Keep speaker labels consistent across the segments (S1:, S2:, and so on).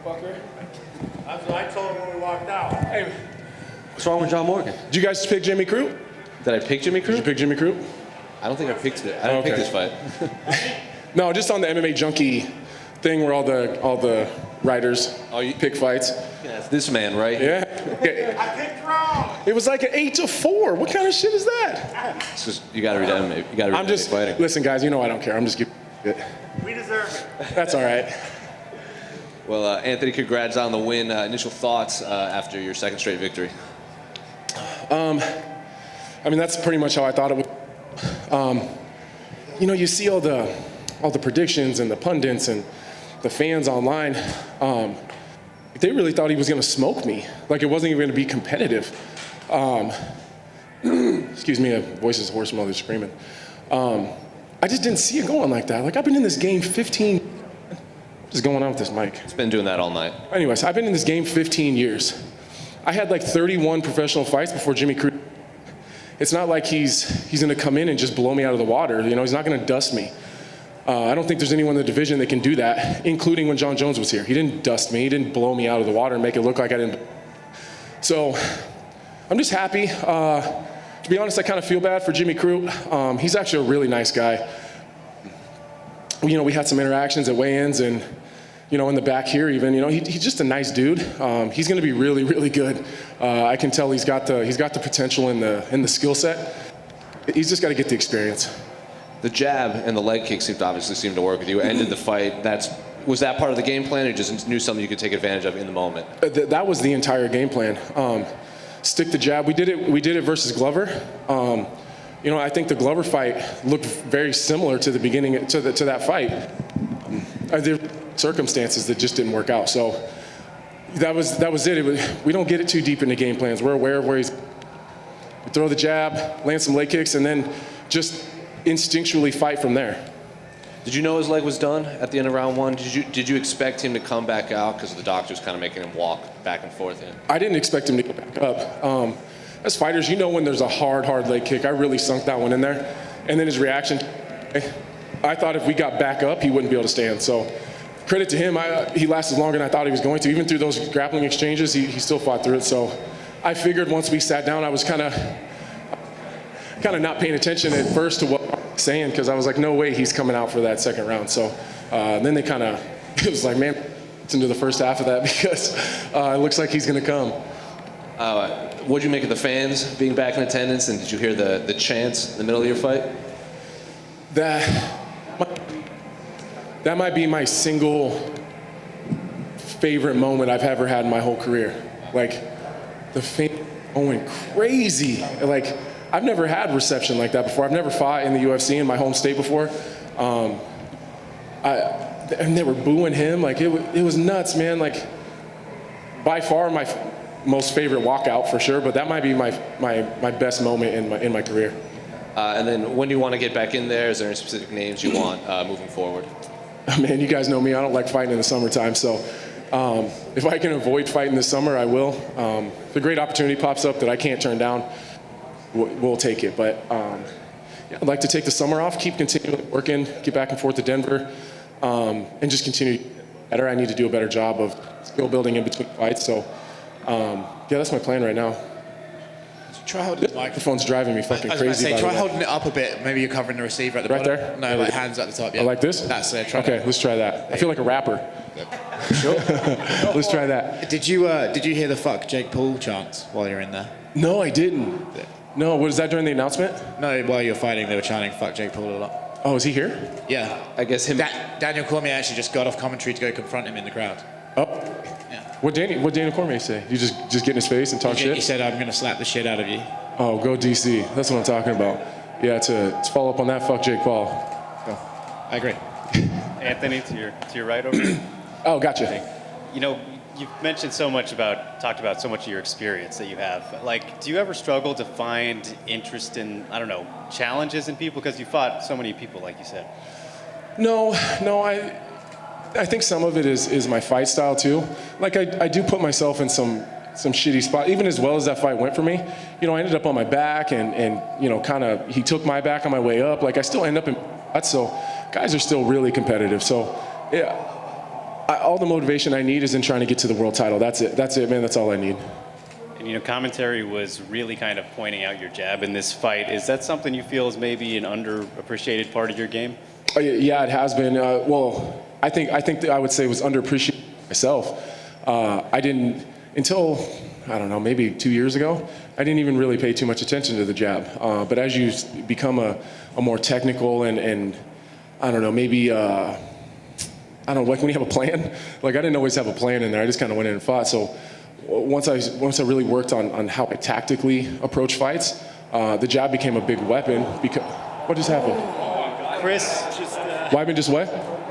S1: fucker.
S2: That's what I told him when we walked out.
S1: Hey,
S3: What's wrong with John Morgan?
S1: did you guys pick Jimmy Crute?
S3: Did I pick Jimmy
S1: Did you
S3: Crute?
S1: pick Jimmy Crute?
S3: I don't think I picked it. I didn't pick
S1: Okay.
S3: this fight.
S1: No, just on the MMA Junkie thing where all the writers pick fights.
S3: Yeah, it's this man, right?
S1: Yeah.
S2: I picked wrong.
S1: It was like an 8-4. What kind of shit is that?
S3: It's just, you got to read MMA. You got to read
S1: I'm just
S3: fighting.
S1: listen, guys. You know I don't care. I'm just giving it.
S2: We deserve it.
S1: That's all right.
S3: Well, Anthony, congrats on the win. Initial thoughts after your second straight victory.
S1: I mean, that's pretty much how I thought it would. You know, you see all the predictions and the pundits and the fans online. They really thought he was going to smoke me. Like it wasn't even going to be competitive. Excuse me, a voice is hoarse from all this screaming. I just didn't see it going like that. Like I've been in this game 15. What is going on with this mic?
S3: It's been doing that all night.
S1: Anyways, I've been in this game 15 years. I had like 31 professional fights before Jimmy Crute. It's not like he's going to come in and just blow me out of the water. You know, he's not going to dust me. I don't think there's anyone in the division that can do that, including when John Jones was here. He didn't dust me. He didn't blow me out of the water and make it look like I didn't. So I'm just happy. To be honest, I kind of feel bad for Jimmy Crute. He's actually a really nice guy. You know, we had some interactions at weigh-ins and, you know, in the back here even, you know, he's just a nice dude. He's going to be really, really good. I can tell he's got the potential in the skill set. He's just got to get the experience.
S3: The jab and the leg kick obviously seemed to work with you. Ended the fight. Was that part of the game plan, or just knew something you could take advantage of in the moment?
S1: That was the entire game plan. Stick the jab. We did it versus Glover. You know, I think the Glover fight looked very similar to the beginning to that fight. There were circumstances that just didn't work out. So that was it. We don't get it too deep into game plans. We're aware of where he's. We throw the jab, land some leg kicks, and then just instinctually fight from there.
S3: Did you know his leg was done at the end of round one? Did you expect him to come back out because the doctor was kind of making him walk back and forth in?
S1: I didn't expect him to go back up. As fighters, you know when there's a hard leg kick. I really sunk that one in there. And then his reaction, I thought if we got back up, he wouldn't be able to stand. So credit to him, he lasted longer than I thought he was going to. Even through those grappling exchanges, he still fought through it. So I figured once we sat down, I was kind of not paying attention at first to what I was saying, because I was like, no way he's coming out for that second round. So then they it was like, man, into the first half of that because it looks like he's going to come.
S3: What'd you make of the fans being back in attendance, and did you hear the chants in the middle of your fight?
S1: That might be my single favorite moment I've ever had in my whole career. Like, the fans going crazy. Like, I've never had reception like that before. I've never fought in the UFC in my home state before. And they were booing him. Like, it was nuts, man. Like, by far my most favorite walkout for sure, but that might be my best moment in my career.
S3: And then when do you want to get back in there? Is there any specific names you want moving forward?
S1: Man, you guys know me. I don't like fighting in the summertime, so if I can avoid fighting this summer, I will. If a great opportunity pops up that I can't turn down, we'll take it. But yeah, I'd like to take the summer off, keep continuing working, get back and forth to Denver, and just continue better. I need to do a better job of skill building in between fights. So yeah, that's my plan right now.
S4: Try holding the
S1: microphone's driving me fucking crazy.
S4: Try holding it up a bit. Maybe you're covering the receiver at the
S1: right
S4: bottom.
S1: There?
S4: No, like hands at the top. Yeah.
S1: Like this?
S4: That's it.
S1: Okay, let's try that. I feel like a rapper.
S4: Sure.
S1: Let's try that.
S4: Did you hear the "fuck Jake Paul" chants while you're in there?
S1: No, I didn't. No, was that during the announcement?
S4: No, while you're fighting, they were chanting "fuck Jake Paul" a lot.
S1: Oh, is he here?
S4: Yeah.
S3: I guess him.
S4: Daniel Cormier actually just got off commentary to go confront him in the crowd.
S1: Oh.
S4: Yeah.
S1: What Daniel Cormier say? You just get in his face and talk shit?
S4: He said, "I'm going to slap the shit out of you."
S1: Oh, go DC. That's what I'm talking about. Yeah, to follow up on that, fuck Jake Paul.
S4: So, I agree.
S5: Anthony, to your right over here.
S1: Oh, gotcha.
S5: You know, you've mentioned talked about so much of your experience that you have. Like, do you ever struggle to find interest in, I don't know, challenges in people? Because you fought so many people, like you said. No, I think some of it is my fight style too. Like, I do put myself in some shitty spot, even as well as that fight went for me. You know, I ended up on my back and you know, he took my back on my way up. Like, I still end up in, so guys are still really competitive. So yeah,
S1: All the motivation I need is in trying to get to the world title. That's it, man. That's all I need.
S5: And commentary was really kind of pointing out your jab in this fight. Is that something you feel is maybe an underappreciated part of your game?
S1: Yeah, it has been. Well, I think that I would say it was underappreciated myself. I didn't until, I don't know, maybe 2 years ago. I didn't even really pay too much attention to the jab. But as you become a more technical and I don't know, maybe I don't know, like when you have a plan. Like I didn't always have a plan in there. I just kind of went in and fought. So once I really worked on how I tactically approach fights, the jab became a big weapon. Because what just happened?
S5: Chris,
S1: Weidman just what?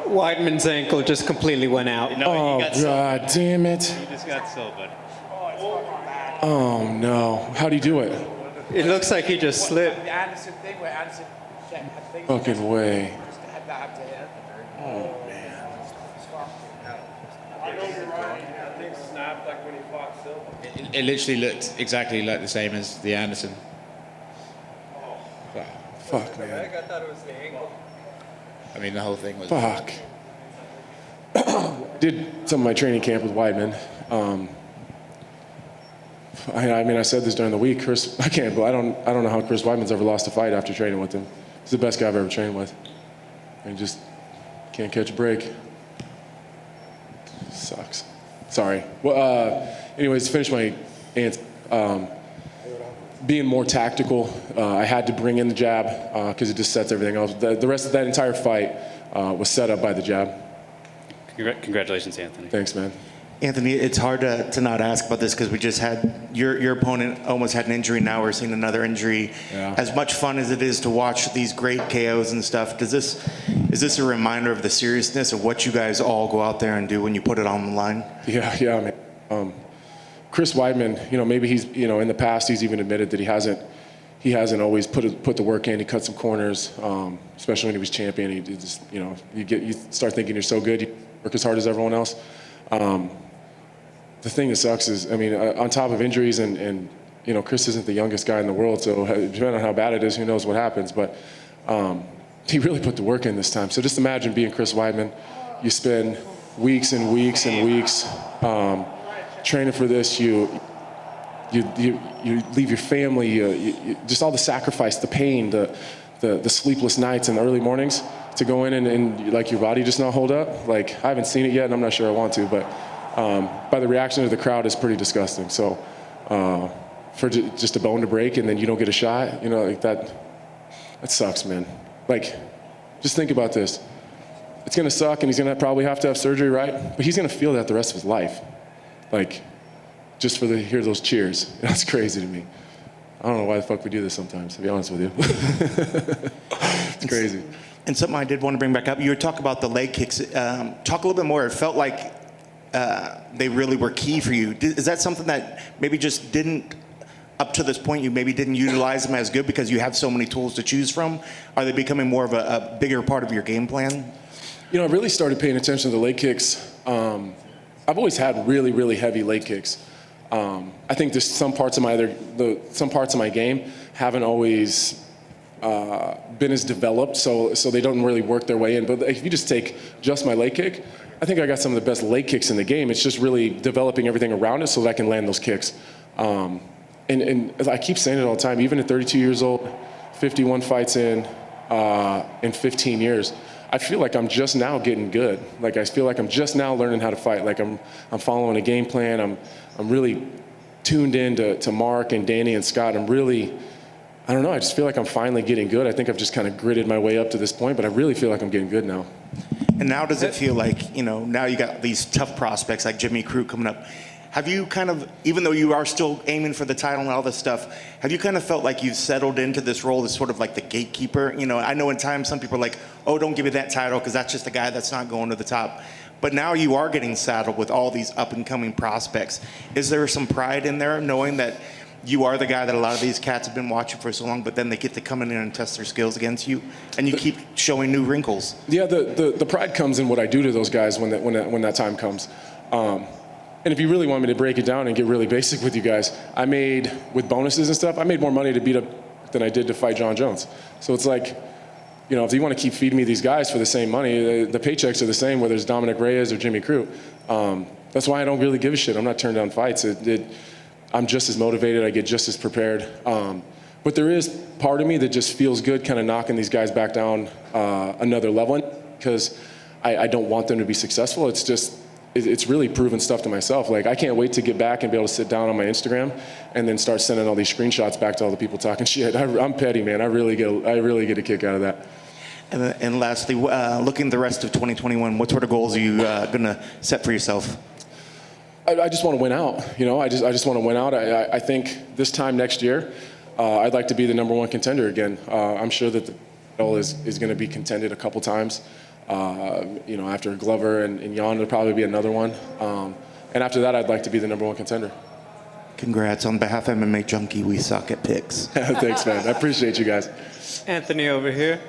S6: Weidman's ankle just completely went out.
S5: no,
S1: Oh,
S5: he got
S1: God damn it.
S5: He just got silvered.
S1: Oh, no. How'd he do it?
S6: It looks like he just slipped.
S2: The Anderson thing where Anderson had things
S1: Fucking way.
S2: just had that to him.
S7: I know you're right. That thing snapped like when he fought Silva.
S4: It literally looked exactly like the same as the Anderson. Wow.
S1: Fuck, man.
S6: I thought it was the ankle.
S4: I mean, the whole thing was.
S1: Fuck. Did some of my training camp with Weidman. I mean, I said this during the week. I don't know how Chris Weidman's ever lost a fight after training with him. He's the best guy I've ever trained with. And just can't catch a break. Sucks. Sorry. Well, anyways, to finish my answer. Being more tactical, I had to bring in the jab because it just sets everything else. The rest of that entire fight was set up by the jab.
S5: Congratulations, Anthony.
S1: Thanks, man.
S8: Anthony, it's hard to not ask about this because we just had your opponent almost had an injury. Now we're seeing another injury.
S1: Yeah.
S8: As much fun as it is to watch these great KOs and stuff, is this a reminder of the seriousness of what you guys all go out there and do when you put it on the line?
S1: Yeah, man. Chris Weidman, maybe he's, in the past he's even admitted that he hasn't always put the work in. He cut some corners, especially when he was champion. He just, you start thinking you're so good, you work as hard as everyone else. The thing that sucks is, on top of injuries and Chris isn't the youngest guy in the world, so depending on how bad it is, who knows what happens. But he really put the work in this time. So just imagine being Chris Weidman. You spend weeks and weeks and weeks training for this. You leave your family. You just all the sacrifice, the pain, the sleepless nights and the early mornings to go in and like your body just not hold up. Like I haven't seen it yet, and I'm not sure I want to, but by the reaction of the crowd is pretty disgusting. So for just a bone to break and then you don't get a shot, like that sucks, man. Like just think about this. It's gonna suck, and he's gonna probably have to have surgery, right? But he's gonna feel that the rest of his life. Like just for hear those cheers. That's crazy to me. I don't know why the fuck we do this sometimes, to be honest with you. It's crazy.
S8: And something I did want to bring back up, you were talking about the leg kicks. Talk a little bit more. It felt like they really were key for you. Is that something that maybe just didn't, up to this point, you maybe didn't utilize them as good because you have so many tools to choose from? Are they becoming more of a bigger part of your game plan?
S1: I really started paying attention to the leg kicks. I've always had really, really heavy leg kicks. I think there's some parts of my game haven't always been as developed, so they don't really work their way in. But if you just take just my leg kick, I think I got some of the best leg kicks in the game. It's just really developing everything around it so that I can land those kicks. And I keep saying it all the time, even at 32 years old, 51 fights in 15 years, I feel like I'm just now getting good. Like I feel like I'm just now learning how to fight. Like I'm following a game plan. I'm really tuned in to Mark and Danny and Scott. I don't know, I just feel like I'm finally getting good. I think I've just kind of gritted my way up to this point, but I really feel like I'm getting good now.
S8: And now does it feel like, now you got these tough prospects like Jimmy Crute coming up. Have you kind of, even though you are still aiming for the title and all this stuff, have you kind of felt like you've settled into this role as sort of like the gatekeeper? I know in time some people are like, oh, don't give me that title because that's just a guy that's not going to the top. But now you are getting saddled with all these up-and-coming prospects. Is there some pride in there knowing that you are the guy that a lot of these cats have been watching for so long, but then they get to come in and test their skills against you, and you keep showing new wrinkles?
S1: Yeah, the pride comes in what I do to those guys when that time comes. And if you really want me to break it down and get really basic with you guys, I made, with bonuses and stuff, I made more money to beat up than I did to fight John Jones. So it's like, you know, if you want to keep feeding me these guys for the same money, the paychecks are the same whether it's Dominic Reyes or Jimmy Crute. That's why I don't really give a shit. I'm not turning down fights. I'm just as motivated. I get just as prepared. But there is part of me that just feels good kind of knocking these guys back down another level because I don't want them to be successful. It's just, it's really proven stuff to myself. Like, I can't wait to get back and be able to sit down on my Instagram and then start sending all these screenshots back to all the people talking shit. I'm petty, man. I really get a kick out of that.
S8: And lastly, looking at the rest of 2021, what sort of goals are you going to set for yourself?
S1: I just want to win out. You know, I just want to win out. I think this time next year, I'd like to be the #1 contender again. I'm sure that the title is going to be contended a couple times. You know, after Glover and Jan, there'll probably be another one. And after that, I'd like to be the #1 contender.
S8: Congrats. On behalf of MMA Junkie, we suck at picks.
S1: Thanks, man. I appreciate you guys.
S6: Anthony over here,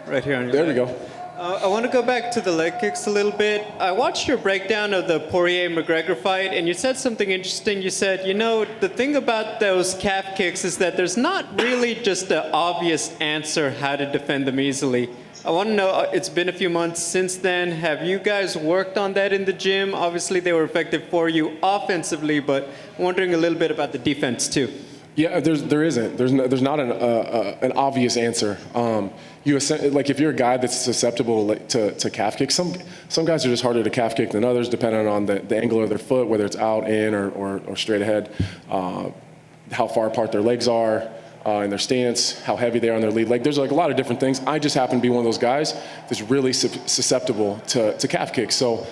S6: right here on your
S1: There we
S6: left.
S1: go.
S6: I want to go back to the leg kicks a little bit. I watched your breakdown of the Poirier-McGregor fight, and you said something interesting. You said, you know, the thing about those calf kicks is that there's not really just an obvious answer how to defend them easily. I want to know, it's been a few months since then. Have you guys worked on that in the gym? Obviously, they were effective for you offensively, but I'm wondering a little bit about the defense, too.
S1: Yeah, there isn't. There's not an obvious answer. Like, if you're a guy that's susceptible to calf kicks, some guys are just harder to calf kick than others, depending on the angle of their foot, whether it's out, in, or straight ahead, how far apart their legs are, in their stance, how heavy they are on their lead leg. There's like a lot of different things. I just happen to be one of those guys that's really susceptible to calf kicks. So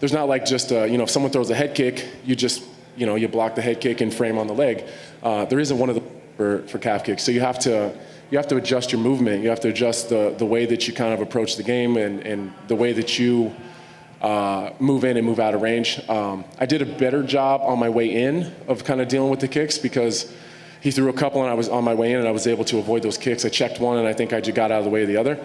S1: there's not like just, you know, if someone throws a head kick, you block the head kick and frame on the leg. There isn't one of them for calf kicks. So you have to adjust your movement. You have to adjust the way that you kind of approach the game and the way that you move in and move out of range. I did a better job on my way in of kind of dealing with the kicks because he threw a couple and I was on my way in and I was able to avoid those kicks. I checked one and I think I just got out of the way of the other.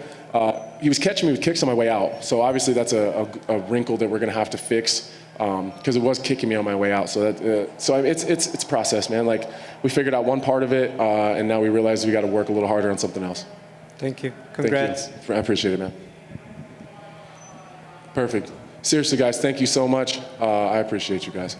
S1: He was catching me with kicks on my way out. So obviously that's a wrinkle that we're going to have to fix because it was kicking me on my way out. So it's a process, man. Like, we figured out one part of it and now we realize we got to work a little harder on something else.
S6: Thank you. Congrats.
S1: Thank you. I appreciate it, man. Perfect. Seriously, guys, thank you so much. I appreciate you guys.